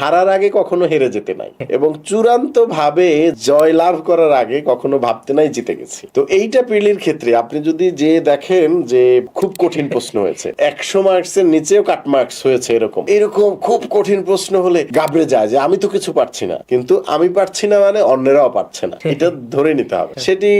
হারার আগে কখনো হেরে যেতে নাই এবং চূড়ান্ত ভাবে জয় লাভ করার আগে কখনো ভাবতে নাই জিতে গেছি। তো এইটা প্রিলির ক্ষেত্রে আপনি যদি যে দেখেন যে খুব কঠিন প্রশ্ন হয়েছে, 100 মার্কসের নিচেও কাট মার্কস হয়েছে, এরকম এরকম খুব কঠিন প্রশ্ন হলে গাবড়ে যায় যে আমি তো কিছু পারছি না, কিন্তু আমি পারছি না মানে অন্যরাও পারছে না, এটা ধরে নিতে হবে। সেটি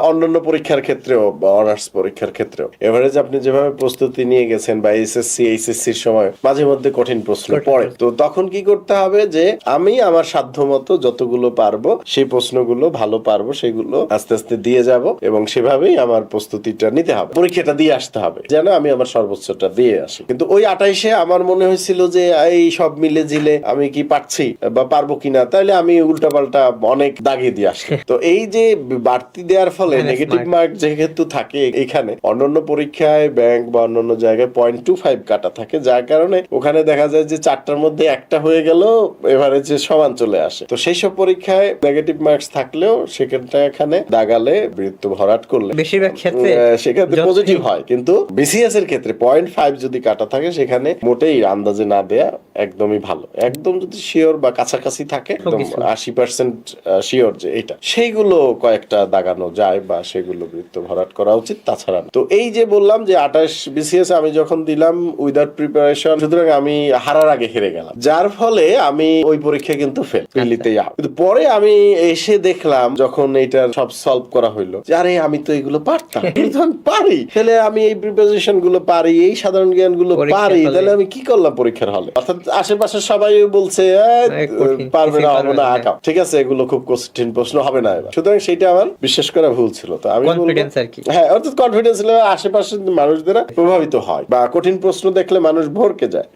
অন্যান্য পরীক্ষার ক্ষেত্রেও বা অনার্স পরীক্ষার ক্ষেত্রেও এভারেজ আপনি যেভাবে প্রস্তুতি নিয়ে গেছেন বা এসএসসি এইচএসসির সময় মাঝে মধ্যে কঠিন প্রশ্ন পড়ে, তো তখন কি করতে হবে যে আমি আমার সাধ্যমতো যতগুলো পারবো সেই প্রশ্নগুলো ভালো পারবো সেগুলো আস্তে আস্তে দিয়ে যাব এবং সেভাবেই আমার প্রস্তুতিটা নিতে হবে, পরীক্ষাটা দিয়ে আসতে হবে যেন আমি আমার সর্বোচ্চটা দিয়ে আসি। কিন্তু ওই 28-এ আমার মনে হয়েছিল যে এই সব মিলে জিলে আমি কি পারছি বা পারবো কিনা, তাহলে আমি উল্টাপাল্টা অনেক দাগিয়ে দিয়ে আসি। তো এই যে বাড়তি দেওয়ার ফলে নেগেটিভ মার্ক যেহেতু থাকে এখানে, অন্যান্য পরীক্ষায় ব্যাংক বা অন্যান্য জায়গায় 0.25 কাটা থাকে, যার কারণে ওখানে দেখা যায় যে 4টার মধ্যে একটা হয়ে গেল এভারেজে সমান চলে আসে। তো সেই সব পরীক্ষায় নেগেটিভ মার্কস থাকলেও সেখানটা এখানে দাগালে বৃত্ত ভরাট করলে বেশিরভাগ ক্ষেত্রে সেক্ষেত্রে পজিটিভ হয়, কিন্তু বিসিএস এর ক্ষেত্রে 0.5 যদি কাটা থাকে সেখানে মোটেই আন্দাজে না দেয়া একদমই ভালো। একদম যদি শিওর বা কাছাকাছি থাকে, একদম 80% শিওর যে এটা, সেইগুলো কয়েকটা দাগানো যায় বা সেগুলো বৃত্ত ভরাট করা উচিত, তাছাড়া। তো এই যে বললাম যে 28 বিসিএস আমি যখন দিলাম উইদাউট প্রিপারেশন, সুতরাং আমি হারার আগে হেরে গেলাম, যার ফলে আমি ওই পরীক্ষা কিন্তু ফেল, প্রিলিতে যাও। কিন্তু পরে আমি এসে দেখলাম যখন এটা সব সলভ করা হইলো যে আরে আমি তো এগুলো পারতাম, আমি পারি, তাহলে আমি এই প্রিপারেশন গুলো পারি, এই সাধারণ জ্ঞান গুলো পারি, তাহলে আমি কি করলাম পরীক্ষার হলে? অর্থাৎ আশেপাশে সবাই বলছে পারবে না, হবে না, আঁকা, ঠিক আছে, এগুলো খুব কঠিন প্রশ্ন, হবে না এবার। সুতরাং সেটা আমার বিশ্বাস করা ভুল ছিল। তো আমি হ্যাঁ, অর্থাৎ কনফিডেন্স আশেপাশের মানুষদের প্রভাবিত হয় বা কঠিন প্রশ্ন দেখলে মানুষ ভরকে যায়।